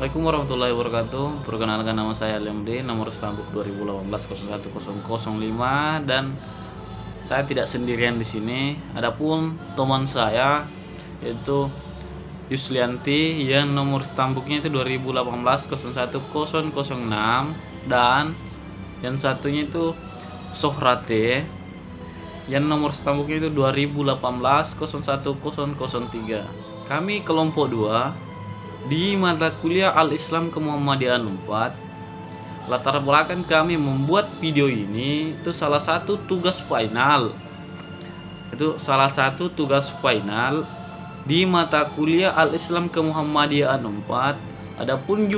Assalamualaikum warahmatullahi wabarakatuh. Perkenalkan, nama saya LMD, nomor stambuk 2018-01-005, dan saya tidak sendirian di sini. Adapun teman saya yaitu Yuslianti yang nomor stambuknya itu 2018-01-006, dan yang satunya itu Sohrate yang nomor stambuknya itu 2018-01-003. Kami kelompok 2 di mata kuliah Al-Islam Kemuhammadiyaan 4. Latar belakang kami membuat video ini itu salah satu tugas final. Di mata kuliah Al-Islam Kemuhammadiyaan 4. Adapun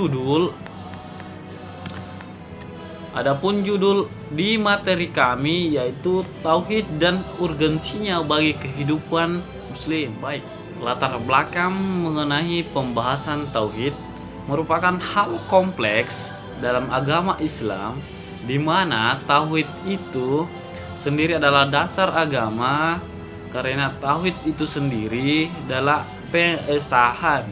judul di materi kami yaitu Tauhid dan Urgensinya bagi Kehidupan Muslim. Baik, latar belakang mengenai pembahasan tauhid merupakan hal kompleks dalam agama Islam, di mana tauhid itu sendiri adalah dasar agama, karena tauhid itu sendiri adalah pengesahan.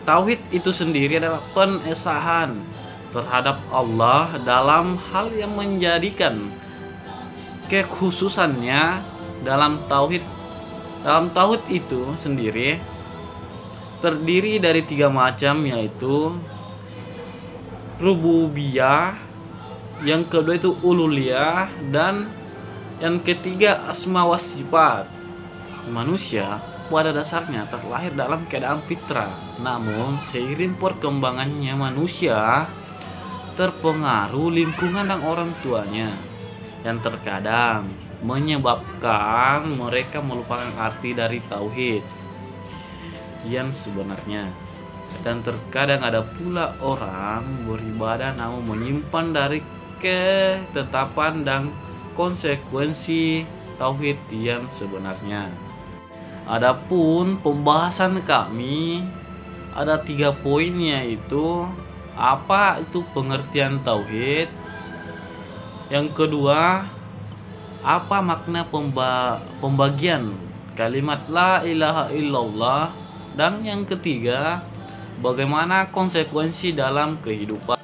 Tauhid itu sendiri adalah pengesahan terhadap Allah dalam hal yang menjadikan kekhususannya dalam tauhid. Dalam tauhid itu sendiri terdiri dari 3 macam, yaitu rububiyah, yang kedua itu uluhiyah, dan yang ketiga asma wa sifat. Manusia pada dasarnya terlahir dalam keadaan fitrah, namun seiring perkembangannya manusia terpengaruh lingkungan dan orang tuanya, yang terkadang menyebabkan mereka melupakan arti dari tauhid yang sebenarnya. Dan terkadang ada pula orang beribadah namun menyimpan dari ketetapan dan konsekuensi tauhid yang sebenarnya. Adapun pembahasan kami ada 3 poin, yaitu apa itu pengertian tauhid, yang kedua apa makna pembagian kalimat la ilaha illallah, dan yang ketiga bagaimana konsekuensi dalam kehidupan.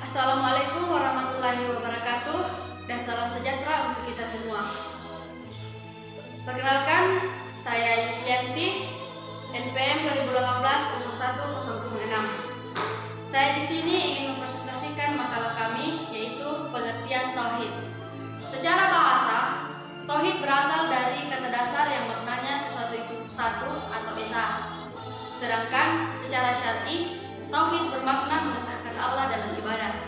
Assalamualaikum warahmatullahi wabarakatuh, dan salam sejahtera untuk kita semua. Perkenalkan, saya Yuslianti, NPM 2018-01-006. Saya di sini ingin mempresentasikan makalah kami, yaitu pengertian tauhid. Secara bahasa, tauhid berasal dari kata dasar yang maknanya sesuatu itu satu atau esa. Sedangkan secara syar'i, tauhid bermakna mengesahkan Allah dalam ibadah.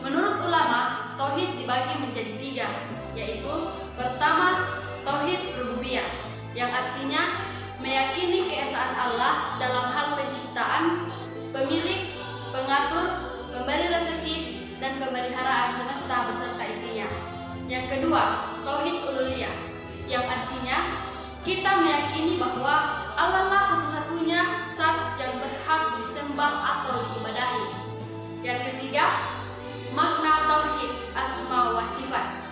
Menurut ulama, tauhid dibagi menjadi 3, yaitu pertama, tauhid rububiyah, yang artinya meyakini keesaan Allah dalam hal penciptaan, pemilik, pengatur, pemberi rezeki, dan pemeliharaan semesta beserta isinya. Yang kedua, tauhid uluhiyah, yang artinya kita meyakini bahwa Allah lah satu-satunya zat yang berhak disembah atau diibadahi. Yang ketiga, makna tauhid asma wa sifat,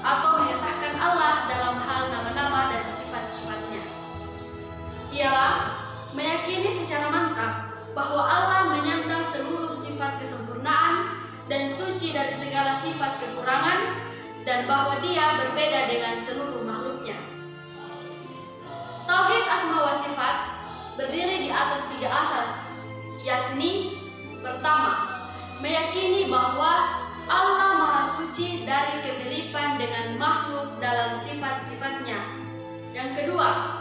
atau mengesahkan Allah dalam hal nama-nama dan sifat-sifatnya. Ialah meyakini secara mantap bahwa Allah menyandang seluruh sifat kesempurnaan dan suci dari segala sifat kekurangan, dan bahwa Dia berbeda dengan seluruh makhluknya. Tauhid asma wa sifat berdiri di atas 3 asas, yakni pertama, meyakini bahwa Allah Maha Suci dari kemiripan dengan makhluk dalam sifat-sifatnya. Yang kedua,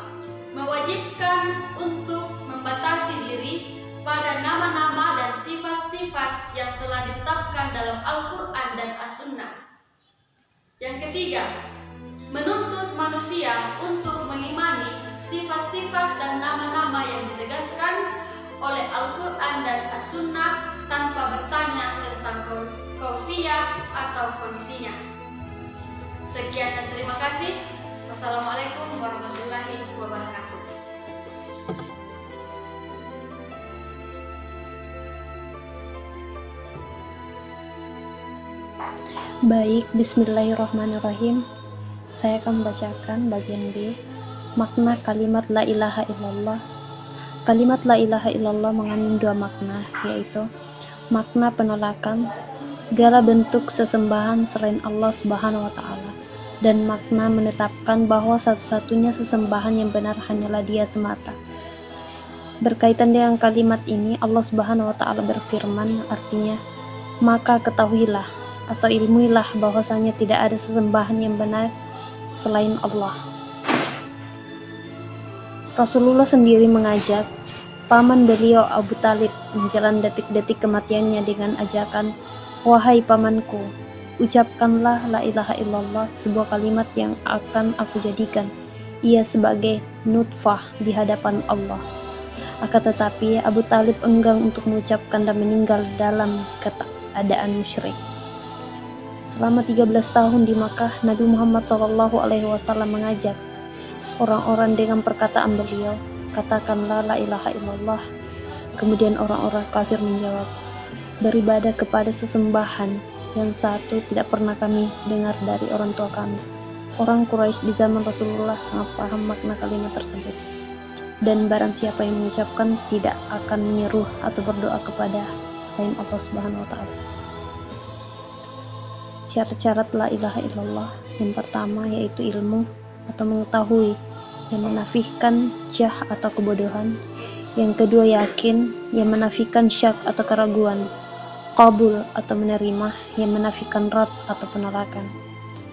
mewajibkan untuk membatasi diri pada nama-nama dan sifat-sifat yang telah ditetapkan dalam Al-Quran dan As-Sunnah. Yang ketiga, menuntut manusia untuk mengimani sifat-sifat dan nama-nama yang ditegaskan oleh Al-Quran dan As-Sunnah tanpa bertanya tentang kaufiyah atau kondisinya. Sekian dan terima kasih. Wassalamualaikum warahmatullahi wabarakatuh. Baik, bismillahirrahmanirrahim. Saya akan membacakan bagian B. Makna kalimat la ilaha illallah. Kalimat la ilaha illallah mengandung dua makna, yaitu makna penolakan segala bentuk sesembahan selain Allah Subhanahu wa taala, dan makna menetapkan bahwa satu-satunya sesembahan yang benar hanyalah Dia semata. Berkaitan dengan kalimat ini, Allah Subhanahu wa taala berfirman, artinya, maka ketahuilah atau ilmuilah bahwasanya tidak ada sesembahan yang benar selain Allah. Rasulullah sendiri mengajak paman beliau Abu Talib menjelang detik-detik kematiannya dengan ajakan, wahai pamanku, ucapkanlah la ilaha illallah, sebuah kalimat yang akan aku jadikan ia sebagai nutfah di hadapan Allah. Akan tetapi Abu Talib enggan untuk mengucapkan dan meninggal dalam keadaan musyrik. Selama 13 tahun di Makkah, Nabi Muhammad SAW mengajak orang-orang dengan perkataan beliau, katakanlah la ilaha illallah. Kemudian orang-orang kafir menjawab, beribadah kepada sesembahan yang satu tidak pernah kami dengar dari orang tua kami. Orang Quraisy di zaman Rasulullah sangat paham makna kalimat tersebut, dan barang siapa yang mengucapkan tidak akan menyeru atau berdoa kepada selain Allah Subhanahu wa taala. Syarat-syarat la ilaha illallah yang pertama yaitu ilmu atau mengetahui yang menafikan jah atau kebodohan. Yang kedua yakin yang menafikan syak atau keraguan. Qabul atau menerima yang menafikan rad atau penolakan.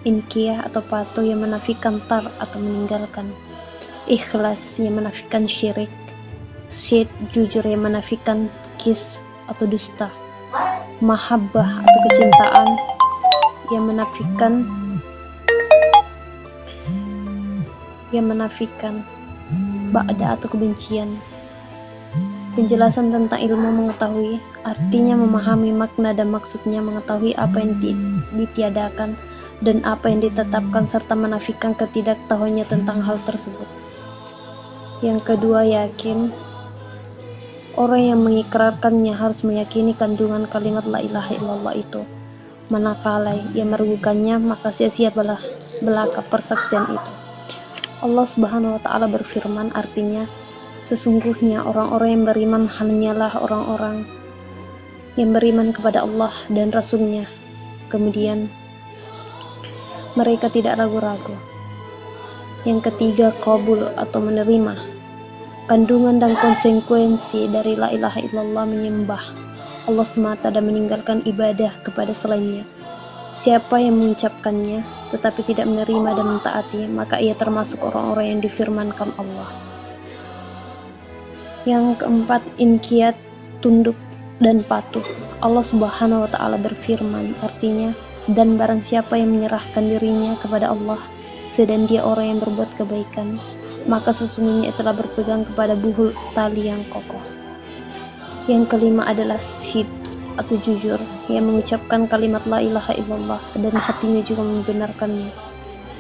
Inqiyah atau patuh yang menafikan tar atau meninggalkan. Ikhlas yang menafikan syirik. Syed jujur yang menafikan kis atau dusta. Mahabbah atau kecintaan yang menafikan ba'da atau kebencian. Penjelasan tentang ilmu mengetahui artinya memahami makna dan maksudnya, mengetahui apa yang ditiadakan dan apa yang ditetapkan, serta menafikan ketidaktahuannya tentang hal tersebut. Yang kedua yakin. Orang yang mengikrarkannya harus meyakini kandungan kalimat la ilaha illallah itu. Manakala ia meragukannya, maka sia-sia belaka persaksian itu. Allah Subhanahu wa taala berfirman, artinya sesungguhnya orang-orang yang beriman hanyalah orang-orang yang beriman kepada Allah dan Rasul-Nya. Kemudian mereka tidak ragu-ragu. Yang ketiga qabul atau menerima kandungan dan konsekuensi dari la ilaha illallah, menyembah Allah semata dan meninggalkan ibadah kepada selainnya. Siapa yang mengucapkannya tetapi tidak menerima dan mentaati, maka ia termasuk orang-orang yang difirmankan Allah. Yang keempat, inqiyat, tunduk dan patuh. Allah Subhanahu wa taala berfirman, artinya, dan barang siapa yang menyerahkan dirinya kepada Allah sedang dia orang yang berbuat kebaikan, maka sesungguhnya ia telah berpegang kepada buhul tali yang kokoh. Yang kelima adalah sidq atau jujur, yang mengucapkan kalimat la ilaha illallah dan hatinya juga membenarkannya.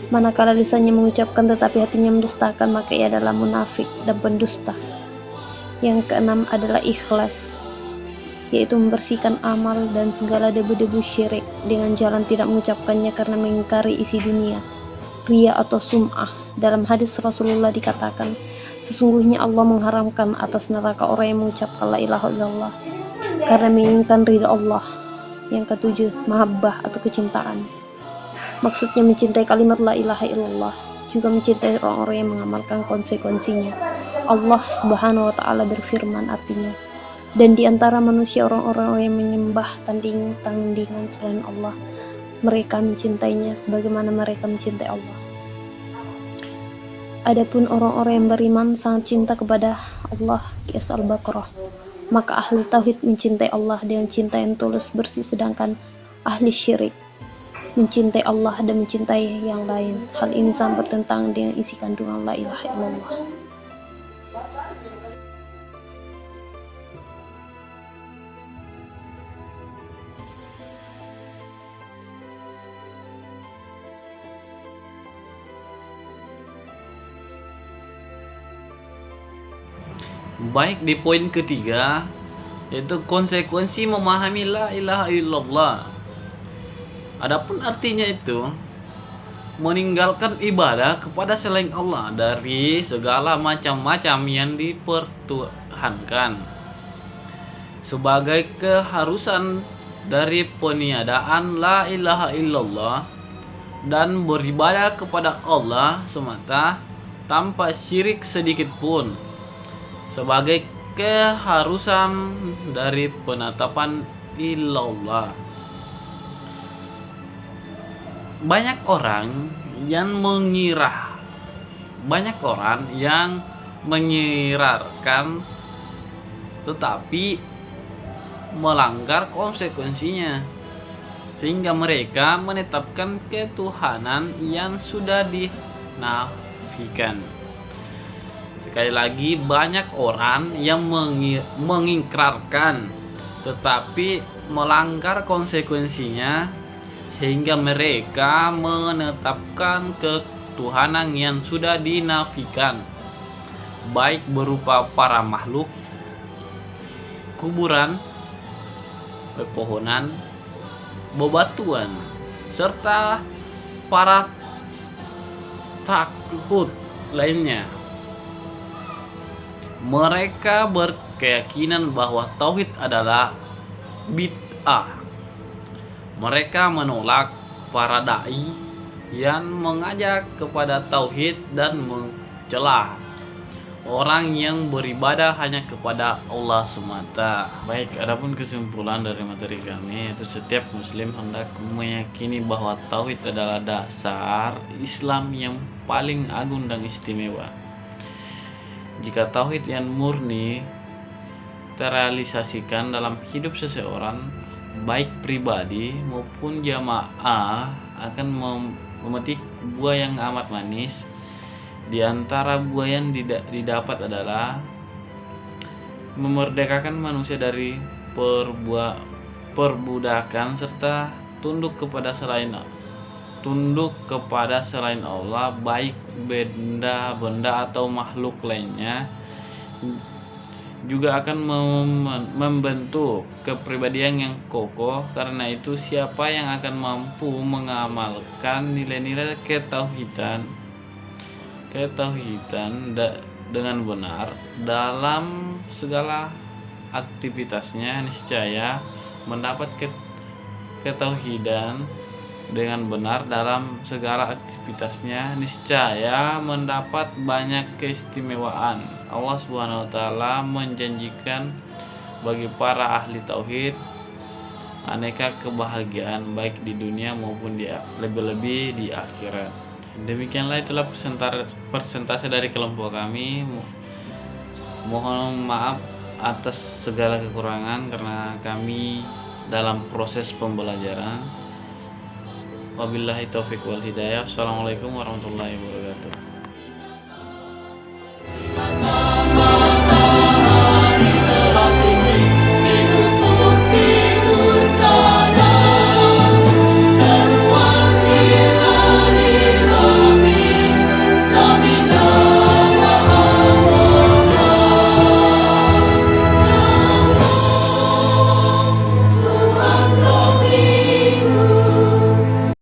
Manakala lisannya mengucapkan tetapi hatinya mendustakan, maka ia adalah munafik dan pendusta. Yang keenam adalah ikhlas, yaitu membersihkan amal dan segala debu-debu syirik dengan jalan tidak mengucapkannya karena mengingkari isi dunia, riya atau sum'ah. Dalam hadis Rasulullah dikatakan, sesungguhnya Allah mengharamkan atas neraka orang yang mengucapkan la ilaha illallah karena menginginkan ridha Allah. Yang ketujuh, mahabbah atau kecintaan. Maksudnya mencintai kalimat la ilaha illallah, juga mencintai orang-orang yang mengamalkan konsekuensinya. Allah Subhanahu wa taala berfirman, artinya, dan di antara manusia orang-orang yang menyembah tandingan selain Allah, mereka mencintainya sebagaimana mereka mencintai Allah. Adapun orang-orang yang beriman sangat cinta kepada Allah, Qiyas Al-Baqarah, maka ahli tauhid mencintai Allah dengan cinta yang tulus bersih, sedangkan ahli syirik mencintai Allah dan mencintai yang lain. Hal ini sangat bertentangan dengan isi kandungan la ilaha illallah. Baik, di poin ketiga yaitu konsekuensi memahami la ilaha illallah. Adapun artinya itu, meninggalkan ibadah kepada selain Allah dari segala macam-macam yang dipertuhankan sebagai keharusan dari peniadaan la ilaha illallah dan beribadah kepada Allah semata tanpa syirik sedikit pun sebagai keharusan dari penetapan ilallah. Banyak orang yang mengirakan tetapi melanggar konsekuensinya, sehingga mereka menetapkan ketuhanan yang sudah dinafikan. Sekali lagi, banyak orang yang mengikrarkan tetapi melanggar konsekuensinya, sehingga mereka menetapkan ketuhanan yang sudah dinafikan, baik berupa para makhluk, kuburan, pepohonan, bebatuan, serta para tagut lainnya. Mereka berkeyakinan bahwa tauhid adalah bid'ah. Mereka menolak para dai yang mengajak kepada tauhid dan mencela orang yang beribadah hanya kepada Allah semata. Baik, adapun kesimpulan dari materi kami, yaitu setiap muslim hendak meyakini bahwa tauhid adalah dasar Islam yang paling agung dan istimewa. Jika tauhid yang murni terrealisasikan dalam hidup seseorang, baik pribadi maupun jamaah, akan memetik buah yang amat manis. Di antara buah yang didapat adalah memerdekakan manusia dari perbudakan serta tunduk kepada selain Allah, baik benda-benda atau makhluk lainnya. Juga akan membentuk kepribadian yang kokoh. Karena itu, siapa yang akan mampu mengamalkan nilai-nilai ketauhidan dengan benar dalam segala aktivitasnya, niscaya mendapat ketauhidan dengan benar dalam segala aktivitasnya, niscaya mendapat banyak keistimewaan. Allah Subhanahu wa taala menjanjikan bagi para ahli tauhid aneka kebahagiaan baik di dunia maupun lebih-lebih di akhirat. Demikianlah itulah persentase dari kelompok kami. Mohon maaf atas segala kekurangan karena kami dalam proses pembelajaran. Wabillahi taufiq wal hidayah. Assalamualaikum warahmatullahi wabarakatuh.